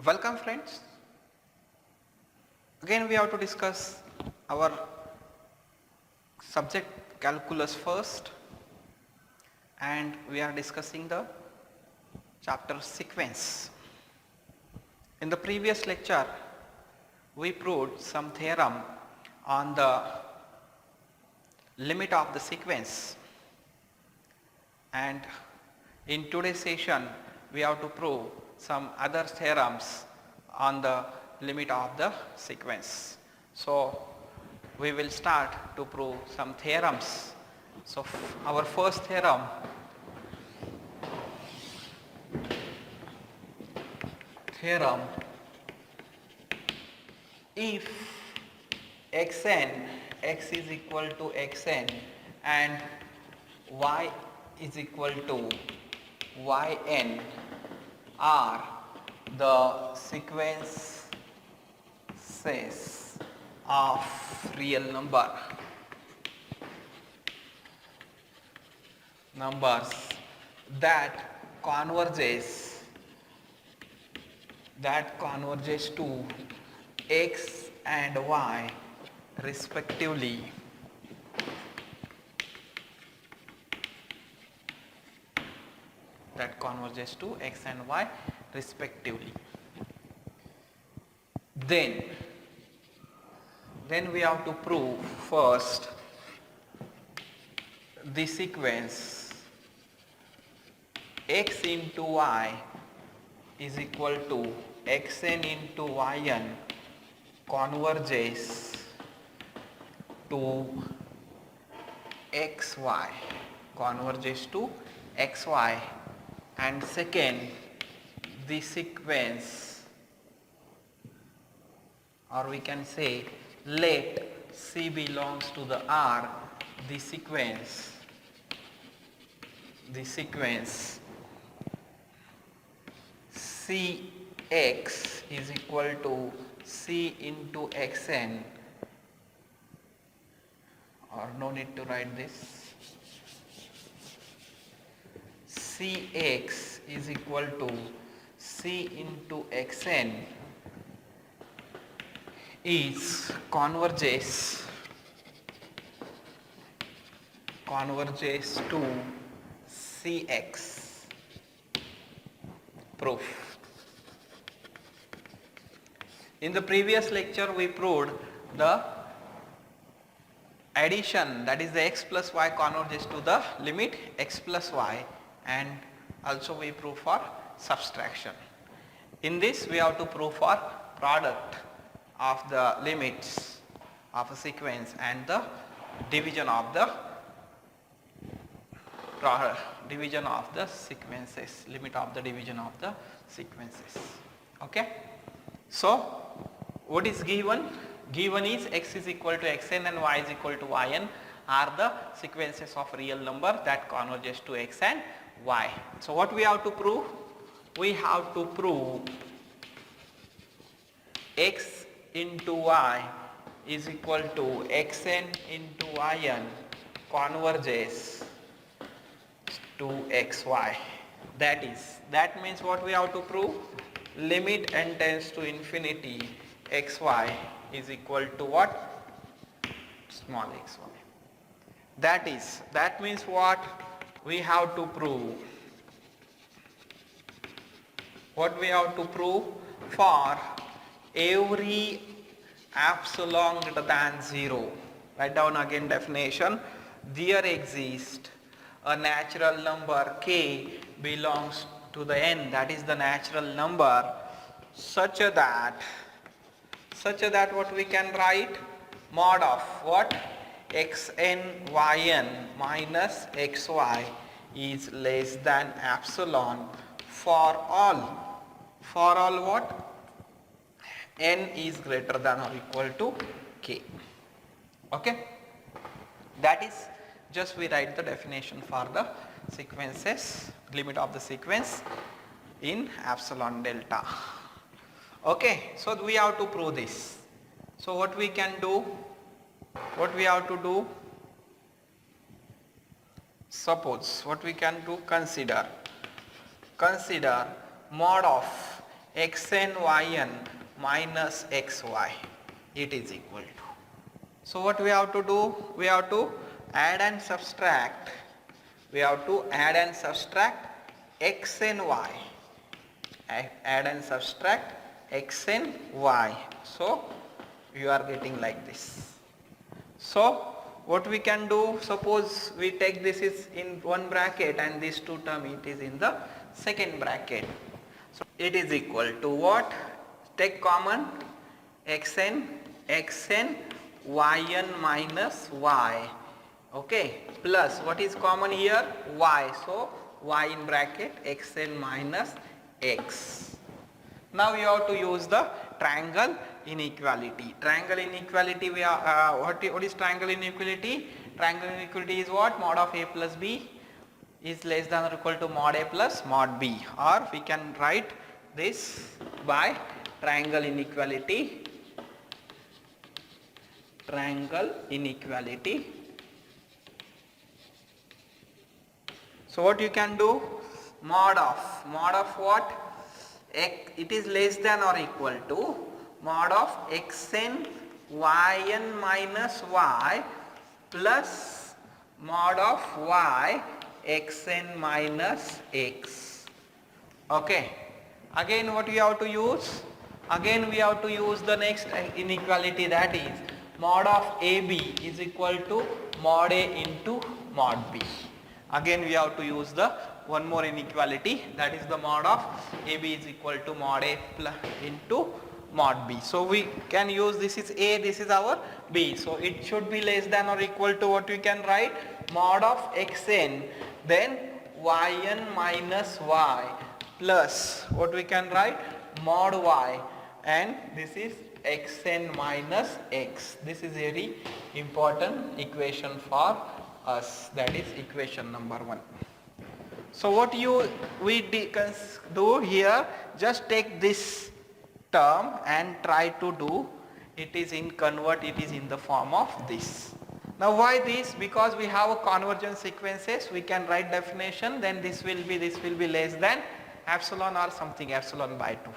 Welcome friends. Again we have to discuss our subject calculus first, and we are discussing the chapter sequence. In the previous lecture we proved some theorem on the limit of the sequence, and in today's session we have to prove some other theorems on the limit of the sequence. So we will start to prove some theorems. So our first theorem, if xn, x is equal to xn and y is equal to yn are the sequences of real numbers that converges to x and y respectively, then we have to prove first the sequence x into y is equal to xn into yn converges to xy, and second, the sequence, or we can say let C belongs to the R, the sequence Cx is equal to C into xn, or no need to write this, Cx is equal to C into xn is converges to Cx. Proof. In the previous lecture we proved the addition, that is the x plus y converges to the limit x plus y, and also we prove for subtraction. In this we have to prove for product of the limits of a sequence and the division of the sequences, limit of the division of the sequences. Okay. So what is given? Given is x is equal to xn and y is equal to yn are the sequences of real number that converges to x and y. So what we have to prove? We have to prove x into y is equal to xn into yn converges to xy. That means what we have to prove? Limit n tends to infinity xy is equal to what? Small xy. That means what we have to prove? What we have to prove? For every epsilon greater than 0, write down again definition, there exists a natural number k belongs to the n, that is the natural number, such that what we can write? Mod of what? xn yn minus xy is less than epsilon for all what? N is greater than or equal to k. Okay, that is, just we write the definition for the sequences, limit of the sequence in epsilon delta. Okay, so we have to prove this. So what we can do? What we have to do? Suppose what we can do? Consider mod of xn yn minus xy, it is equal to. So what we have to do? We have to add and subtract. We have to add and subtract x and y. Add and subtract x and y. So you are getting like this. So what we can do, suppose we take this is in one bracket and these two term it is in the second bracket. So it is equal to what? Take common xn yn minus y, okay, plus what is common here? Y. So y in bracket xn minus x. Now you have to use the triangle inequality. Triangle inequality, we are what is triangle inequality? Triangle inequality is what? Mod of a plus b is less than or equal to mod a plus mod b, or we can write this by triangle inequality. Triangle inequality. So what you can do? Mod of what? It is less than or equal to mod of xn yn minus y plus mod of y xn minus x. Okay. Again what we have to use? Again we have to use the next inequality, that is mod of ab is equal to mod a into mod b. Again we have to use the one more inequality, that is the mod of ab is equal to mod a into mod b. So we can use, this is a, this is our b. So it should be less than or equal to what we can write? Mod of xn, then yn minus y plus what we can write? Mod y, and this is xn minus x. This is very important equation for us, that is equation number 1. So what we do here, just take this term and try to do it is in convert it is in the form of this. Now why this? Because we have a convergence sequences, we can write definition, then this will be less than epsilon or something epsilon by 2.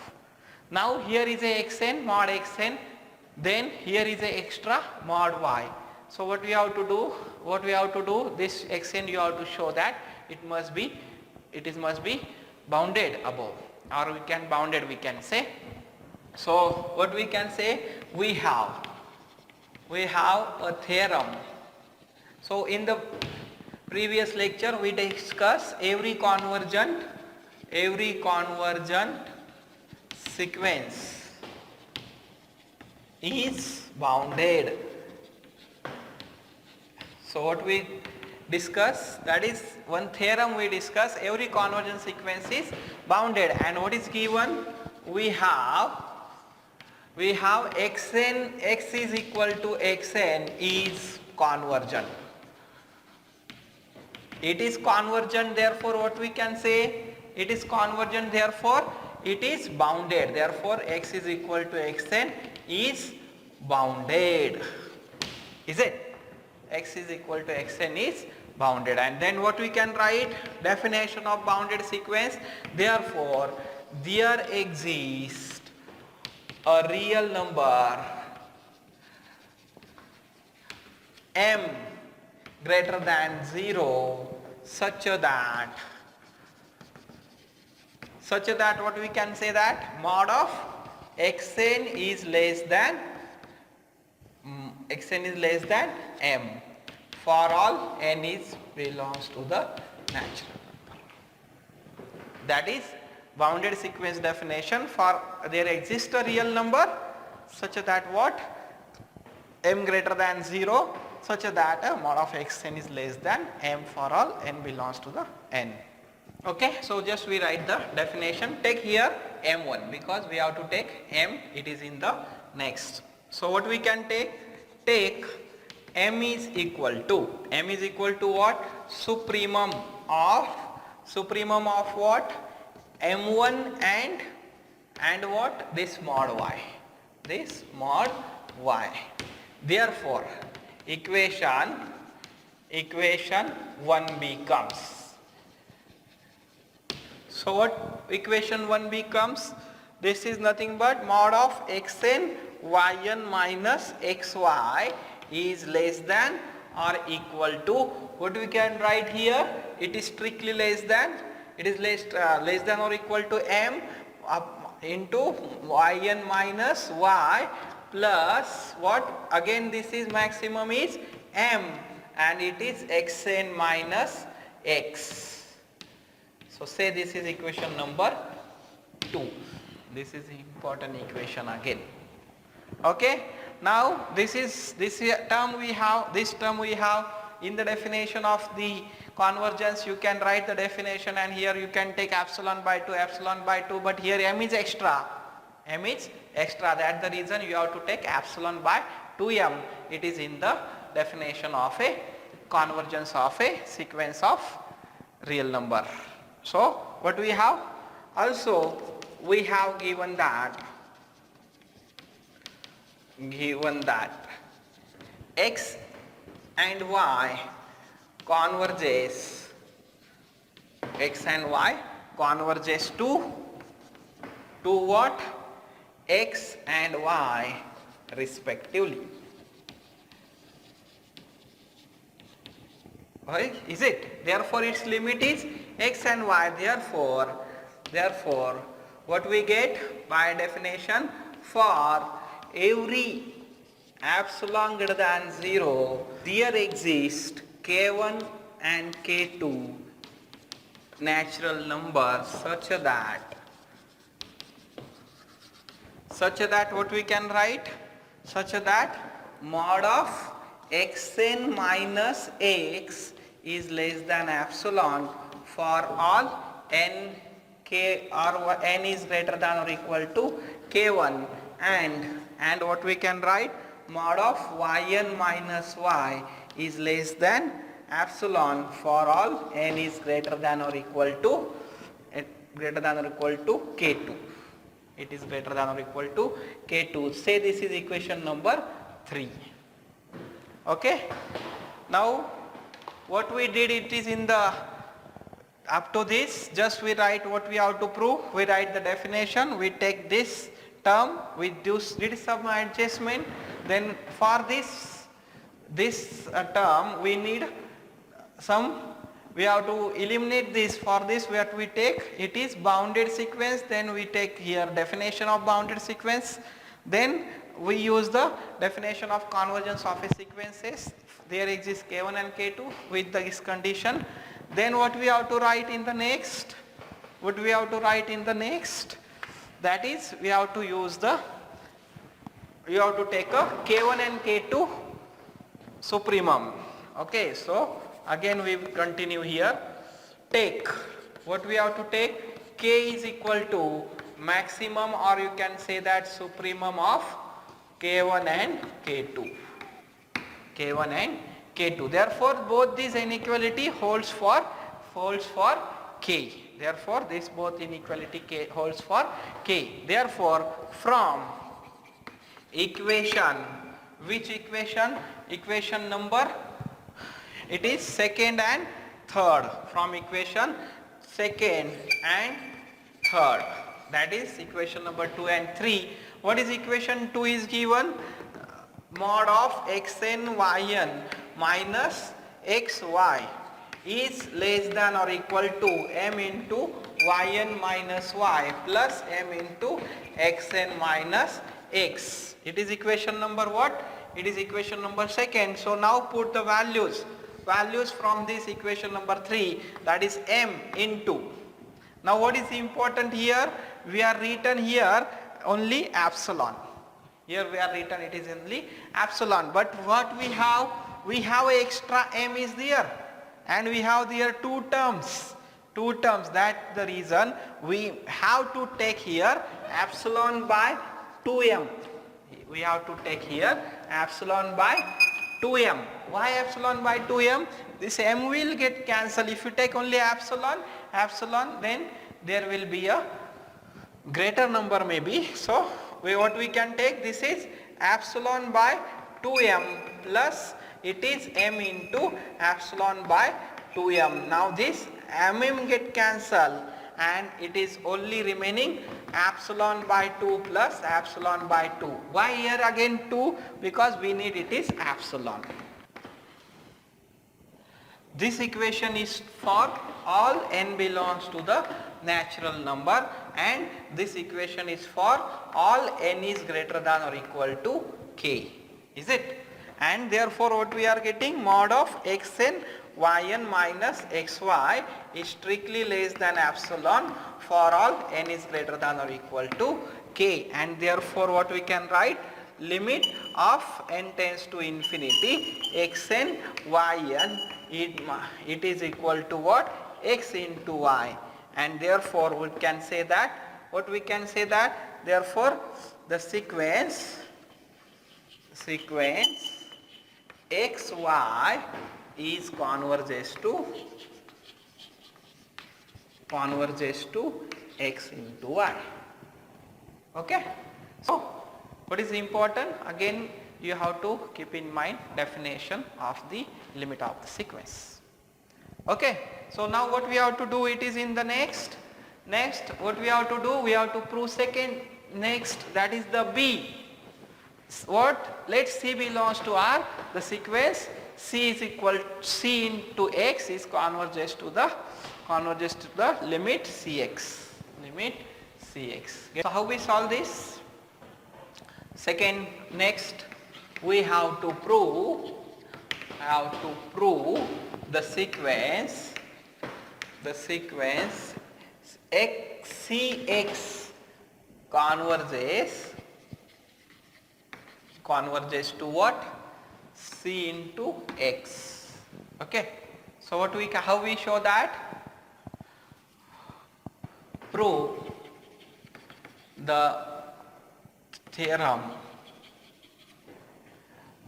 Now here is a xn mod xn, then here is a extra mod y. So what we have to do? This xn you have to show that it must be bounded above, or we can say. So what we can say? We have a theorem. So in the previous lecture we discussed every convergent sequence is bounded. So what we discuss, that is one theorem we discuss, every convergent sequence is bounded, and what is given? We have xn, x is equal to xn is convergent. It is convergent, therefore what we can say? It is convergent, therefore it is bounded. Therefore x is equal to xn is bounded. Is it? X is equal to xn is bounded. And then what we can write? Definition of bounded sequence. Therefore there exists a real number m greater than 0 such that what we can say, that mod of xn is less than m for all n is belongs to the natural. That is bounded sequence definition. For there exists a real number such that what? M greater than 0 such that mod of xn is less than m for all n belongs to the n. Okay, so just we write the definition. Take here m1 because we have to take m, it is in the next. So what we can take m is equal to what? Supremum of what? m1 and what? This mod y. Therefore equation 1 becomes. So what equation 1 becomes? this is nothing but mod of xn yn minus xy is less than or equal to, what we can write here, it is strictly less than, it is less than or equal to m into yn minus y plus what, again this is maximum is m and it is xn minus x. So say this is equation number 2. This is important equation again. Okay, now this term we have in the definition of the convergence. You can write the definition and here you can take epsilon by 2, but here m is extra, that's the reason you have to take epsilon by 2m. It is in the definition of a convergence of a sequence of real number. So what we have, also we have given that x and y converges, to what, x and y respectively. Right? Is it? Therefore its limit is x and y. Therefore what we get by definition, for every epsilon greater than 0 there exist k1 and k2 natural numbers such that what we can write, such that mod of xn minus x is less than epsilon for all n k or n is greater than or equal to k1, and what we can write, mod of yn minus y is less than epsilon for all n is greater than or equal to k2. It is greater than or equal to k2. Say this is equation number 3. Okay. Now what we did, it is in the, up to this just we write what we have to prove. We write the definition, we take this term, we did some adjustment, then for this term we need some, we have to eliminate this. For this what we take, it is bounded sequence, then we take here definition of bounded sequence, then we use the definition of convergence of a sequences. There exists k1 and k2 with this condition. Then what we have to write in the next, that is we have to use the, you have to take a k1 and k2 supremum. Okay, so again we will continue here. Take, what we have to take, k is equal to maximum, or you can say that supremum of k1 and k2. Therefore both these inequality holds for k. Therefore this both inequality k holds for k. Therefore from equation, which equation? Equation number, it is second and third. From equation second and third, that is equation number 2 and 3. What is equation 2 is given, mod of xn yn minus xy is less than or equal to m into yn minus y plus m into xn minus x. It is equation number what? It is equation number second. So now put the values from this equation number 3, that is m into. Now what is important here? We are written here only epsilon. Here we are written it is only epsilon, but what we have extra m is there, and we have there two terms. That's the reason we have to take here epsilon by 2m. We have to take here epsilon by 2m. Why epsilon by 2m? This m will get cancelled. If you take only epsilon, then there will be a greater number maybe. So what we can take, this is epsilon by 2m plus it is m into epsilon by 2m. Now this mm get cancelled and it is only remaining epsilon by 2 plus epsilon by 2. Why here again 2? Because we need it is epsilon. This equation is for all n belongs to the natural number, and this equation is for all n is greater than or equal to k. Is it? And therefore what we are getting, mod of xn yn minus xy is strictly less than epsilon for all n is greater than or equal to k, and therefore what we can write, limit of n tends to infinity xn yn it is equal to what, x into y, and therefore we can say that, what we can say that, therefore the sequence xy is converges to x into y. Okay, so what is important, again you have to keep in mind definition of the limit of the sequence. Okay, so now what we have to do, it is in the next what we have to do, we have to prove second next, that is the B. What? Let C belongs to R, the sequence C is equal C into X is converges to the limit Cx. So how we solve this? Second, next we have to prove the sequence Cx converges to what? C into X. Okay. So what how we show that? Prove the theorem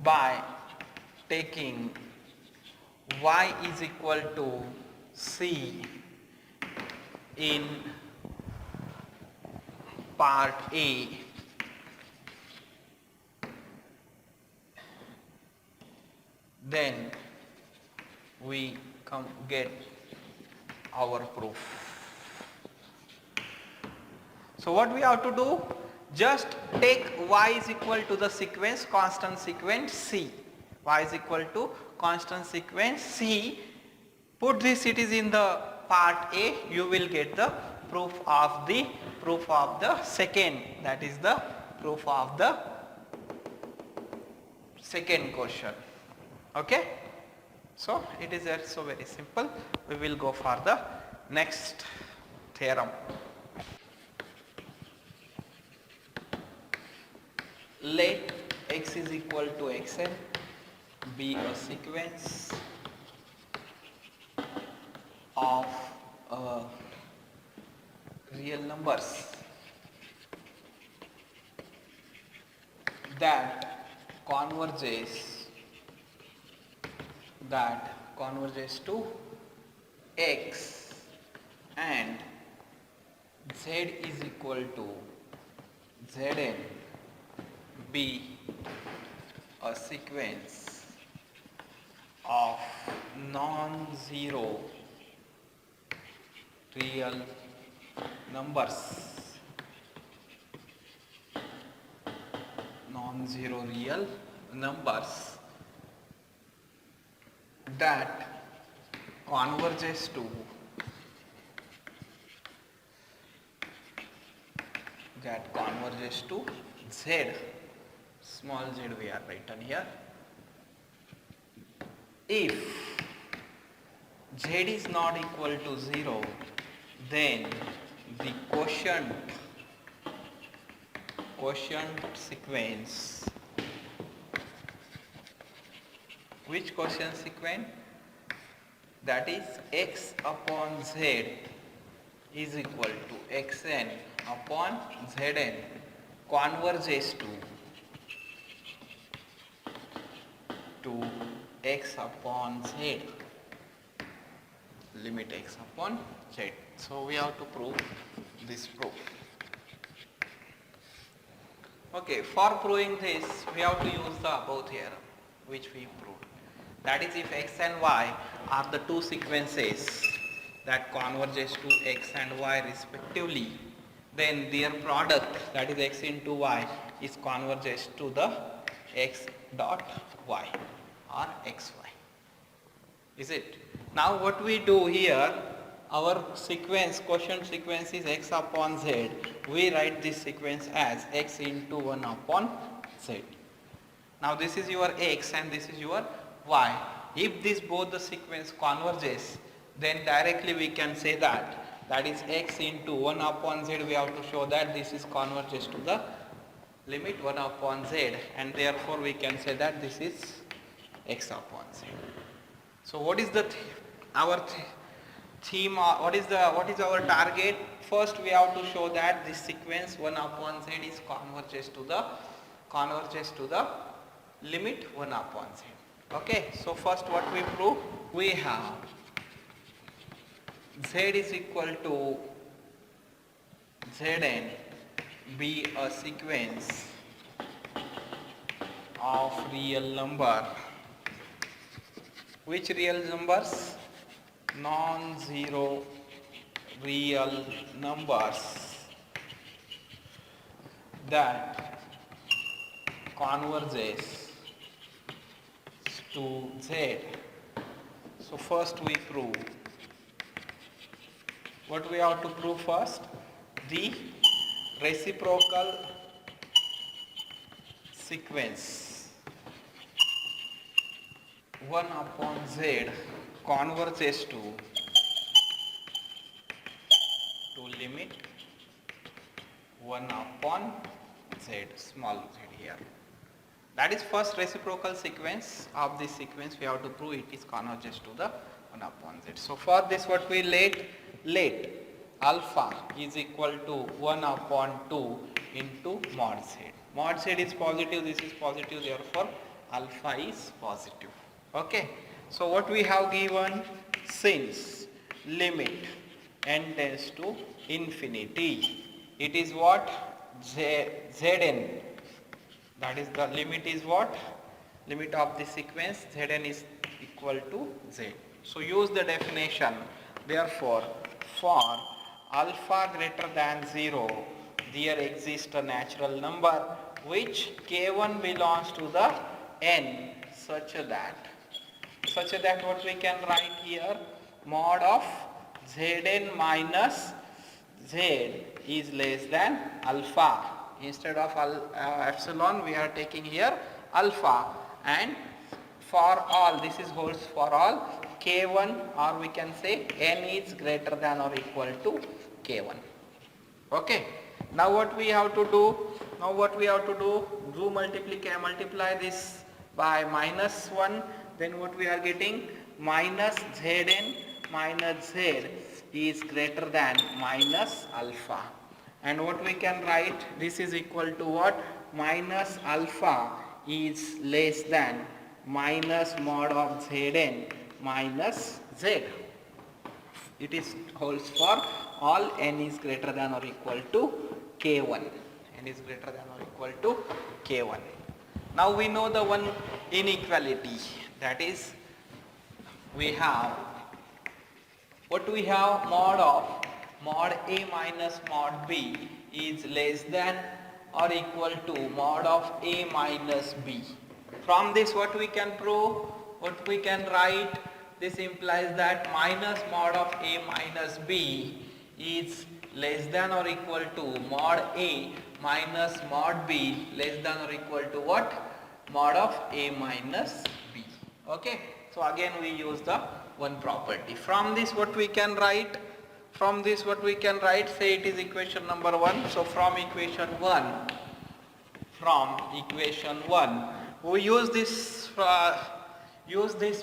by taking y is equal to C in part A, then we get our proof. So what we have to do, just take y is equal to the sequence, constant sequence C, y is equal to constant sequence C, put this, it is in the part A, you will get the proof of the second, that is the proof of the second question. Okay, so it is so very simple. We will go for the next theorem. Let x is equal to xn be a sequence of real numbers that converges to x, and z is equal to zn be a sequence of non-zero real numbers, that converges to z, small z we are written here. If z is not equal to 0, then the quotient sequence, which quotient sequence? That is x upon z is equal to xn upon zn converges to x upon z, limit x upon z. So we have to prove this proof. Okay, for proving this we have to use the above theorem which we proved. That is, if x and y are the two sequences, that converges to x and y respectively, then their product, that is x into y, is converges to the x dot y or xy. Is it? Now what we do here, our sequence, quotient sequence is x upon z. We write this sequence as x into 1 upon z. Now this is your x and this is your y. If this both the sequence converges, then directly we can say that is x into 1 upon z. We have to show that this is converges to the limit 1 upon z, and therefore we can say that this is x upon z. So what is the our theme, what is our target? First we have to show that this sequence 1 upon z is converges to the limit 1 upon z. Okay, so first what we prove, we have z is equal to Zn be a sequence of real number. Which real numbers? Non-zero real numbers that converges to z. So first we prove. What we have to prove first? The reciprocal sequence 1 upon z converges to limit 1 upon z, small z here. That is first reciprocal sequence of this sequence. We have to prove it is converges to the 1 upon z. So for this what we let alpha is equal to 1 upon 2 into mod z. Mod z is positive, this is positive, therefore alpha is positive. Okay. So what we have given, since limit n tends to infinity, it is what? Zn. That is the limit is what? Limit of the sequence Zn is equal to z. So use the definition. Therefore, for alpha greater than 0, there exists a natural number which k1 belongs to the n such that what we can write here, mod of Zn minus z is less than alpha. Instead of epsilon we are taking here alpha, and for all, this is holds for all, k1, or we can say n is greater than or equal to k1. Okay. Now what we have to do? Do multiply this by minus 1. Then what we are getting? Minus Zn minus z is greater than minus alpha. And what we can write? This is equal to what? Minus alpha is less than minus mod of Zn minus z. It is holds for all n is greater than or equal to k1. N is greater than or equal to k1. Now we know the one inequality, that is we have mod of mod a minus mod b is less than or equal to mod of a minus b. From this what we can prove? What we can write? This implies that minus mod of a minus b is less than or equal to mod a minus mod b less than or equal to what? Mod of a minus b. Okay. So again we use the one property. From this what we can write? Say it is equation number 1. So from equation 1, we use this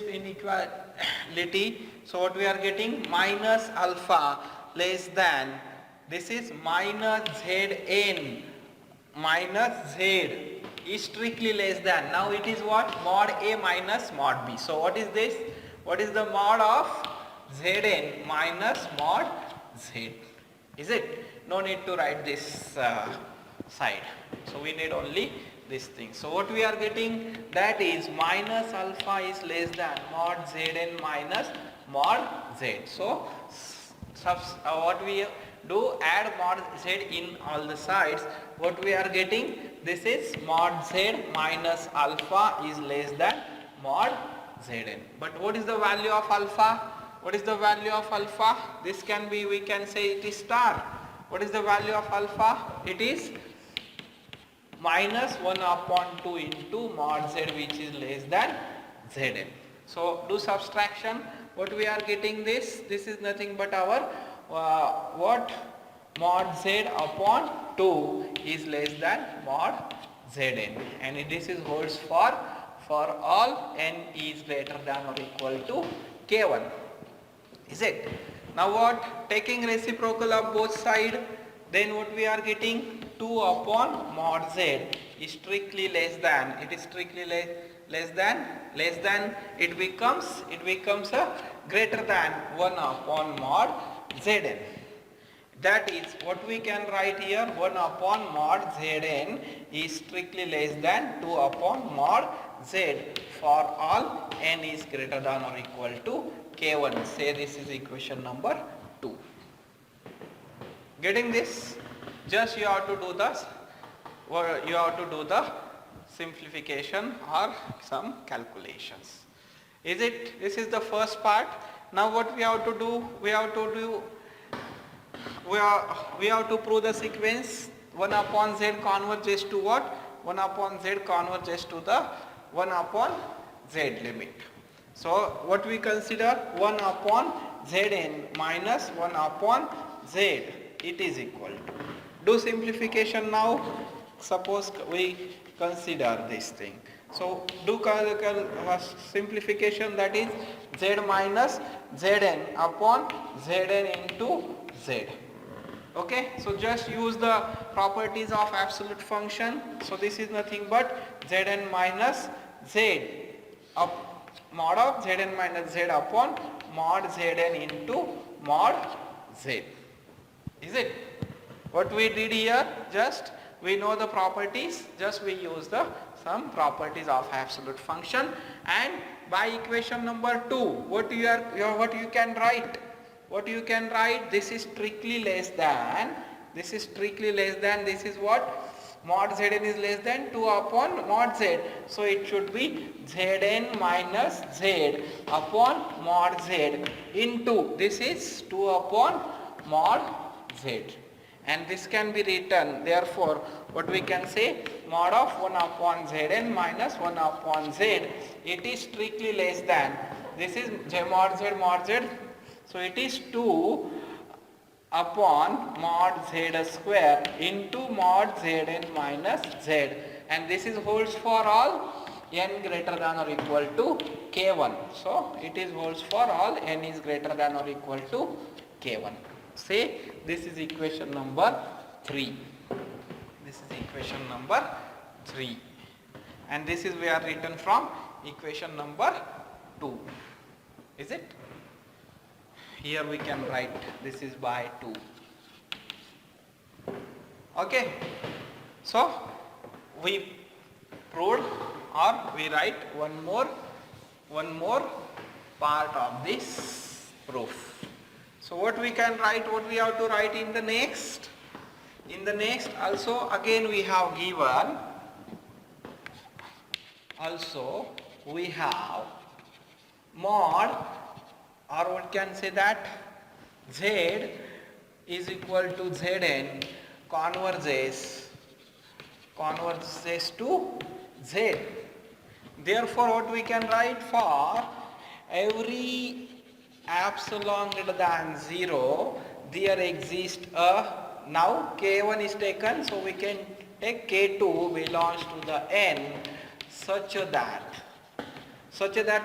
inequality. So what we are getting? Minus alpha less than, this is minus Zn minus z is strictly less than. Now it is what? Mod a minus mod b. So what is this? What is the mod of Zn minus mod z? Is it? No need to write this side. So we need only this thing. So what we are getting? That is minus alpha is less than mod Zn minus mod z. So what we do, add mod z in all the sides, what we are getting, this is mod z minus alpha is less than mod zn. But what is the value of alpha? What is the value of alpha? This can be, we can say it is star. What is the value of alpha? It is minus 1 upon 2 into mod z, which is less than zn. So do subtraction. What we are getting, this is nothing but our what, mod z upon 2 is less than mod zn, and this is holds for all n is greater than or equal to k1. Is it? Now what? Taking reciprocal of both sides, then what we are getting, 2 upon mod z is strictly less than, it is strictly less than, it becomes a greater than 1 upon mod zn. That is what we can write here, 1 upon mod zn is strictly less than 2 upon mod z for all n is greater than or equal to k1. Say this is equation number 2. Getting this? Just you have to do the simplification or some calculations. Is it? This is the first part. Now what we have to do? We have to prove the sequence. 1 upon z converges to what? 1 upon z converges to the 1 upon z limit. So what we consider, 1 upon zn minus 1 upon z, it is equal to. Do simplification now. Suppose we consider this thing. So do simplification, that is z minus zn upon zn into z. Okay, so just use the properties of absolute function. So this is nothing but zn minus z up mod of zn minus z upon mod zn into mod z. Is it? What we did here, just we know the properties, just we use the some properties of absolute function, and by equation number 2, what you can write, this is strictly less than, this is what, mod zn is less than 2 upon mod z, so it should be zn minus z upon mod z into, this is 2 upon mod z. And this can be written, therefore what we can say, mod of 1 upon zn minus 1 upon z, it is strictly less than, this is mod z, so it is 2 upon mod z square into mod zn minus z, and this is holds for all n greater than or equal to k1. So it is holds for all n is greater than or equal to k1. Say this is equation number 3. This is equation number 3. And this is we are written from equation number 2. Is it? Here we can write this is by 2. Okay. So we proved, or we write one more part of this proof. So what we can write, what we have to write in the next? In the next also again we have given, also we have mod, or what can say that z is equal to zn converges to z. Therefore what we can write, for every epsilon greater than 0 there exists a, now k1 is taken, so we can take k2 belongs to the n such that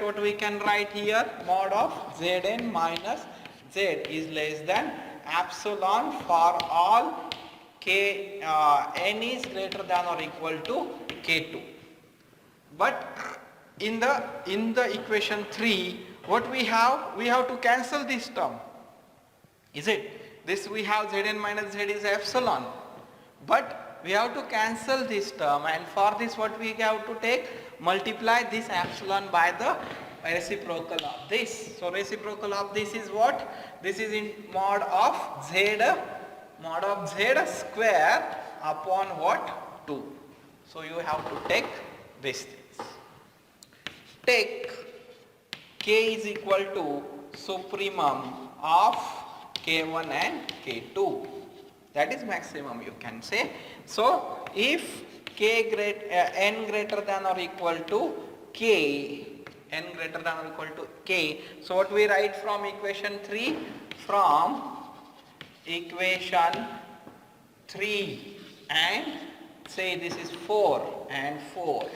what we can write here, mod of zn minus z is less than epsilon for all k n is greater than or equal to k2. But in the equation 3, what we have to cancel this term. Is it? This we have zn minus z is epsilon, but we have to cancel this term, and for this what we have to take, multiply this epsilon by the reciprocal of this. So reciprocal of this is what? This is in mod of z square upon what? 2. So you have to take these things. Take k is equal to supremum of k1 and k2. That is maximum, you can say. So if n greater than or equal to k, n greater than or equal to k, so what we write from equation 3? From equation 3 and say this is 4 and 4.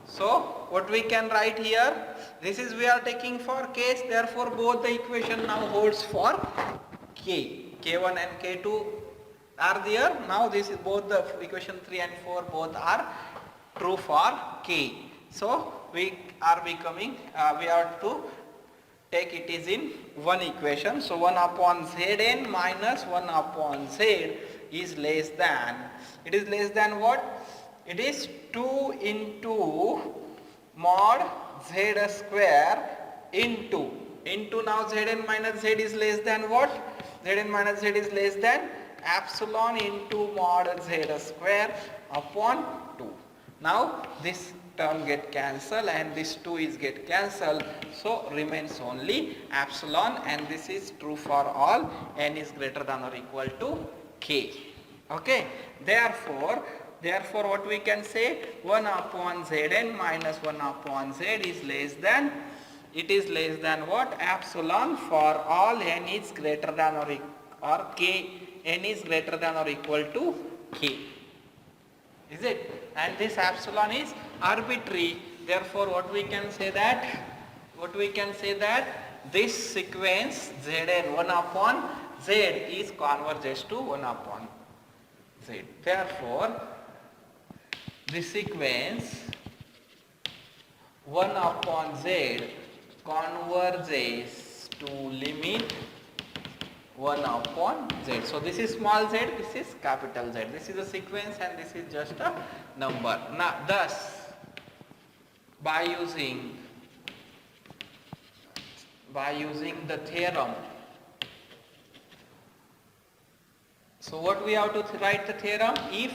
So what we can write here? This is we are taking for case, therefore both the equation now holds for k. K1 and K2 are there. Now this is both the equation 3 and 4 both are true for k. So we are becoming, we have to take it is in one equation. So 1 upon Zn minus 1 upon Z is less than, it is less than what? It is 2 into mod Z square into now Zn minus Z is less than what? Zn minus Z is less than epsilon into mod Z square upon 2. Now this term get cancelled and this 2 is get cancelled, so remains only epsilon, and this is true for all n is greater than or equal to k. Okay, therefore what we can say, 1 upon Zn minus 1 upon Z is less than, it is less than what? Epsilon for all n is greater than or k, n is greater than or equal to k. Is it? And this epsilon is arbitrary. Therefore what we can say that? What we can say that this sequence Zn 1 upon Z is converges to 1 upon Z. Therefore this sequence 1 upon Z converges to limit 1 upon Z. So this is small z, this is capital Z. This is a sequence and this is just a number. Now thus by using the theorem, so what we have to write the theorem? If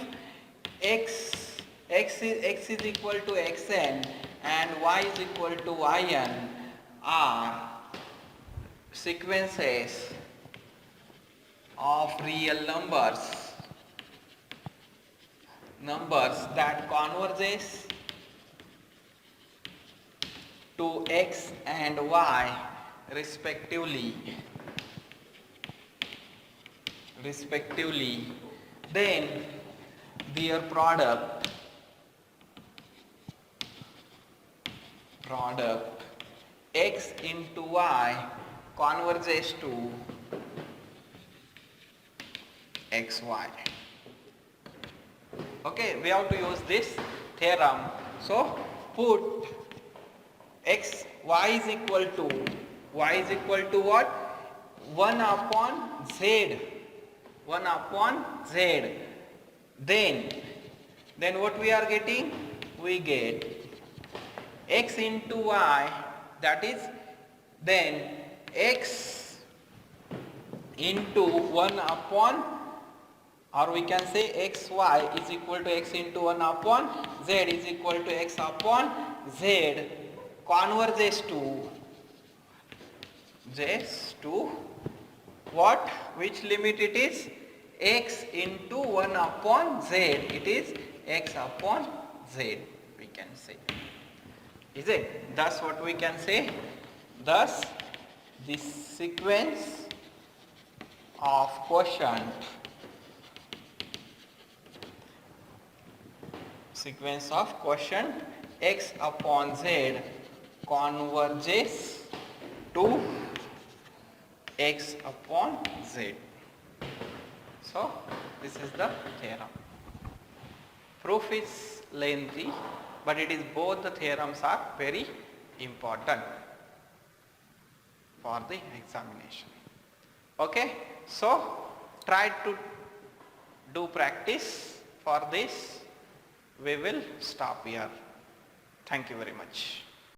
x is equal to xn and y is equal to yn are sequences of real numbers that converges to x and y respectively, then their product x into y converges to xy. Okay, we have to use this theorem. So put y is equal to what? 1 upon z. Then what we are getting? We get x into y, that is then x into 1 upon, or we can say xy is equal to x into 1 upon z is equal to x upon z converges to what? Which limit it is? X into 1 upon z. It is x upon z, we can say. Is it? Thus what we can say? Thus this sequence of quotient x upon z converges to x upon z. So this is the theorem. Proof is lengthy, but it is both the theorems are very important for the examination. Okay, so try to do practice. For this we will stop here. Thank you very much.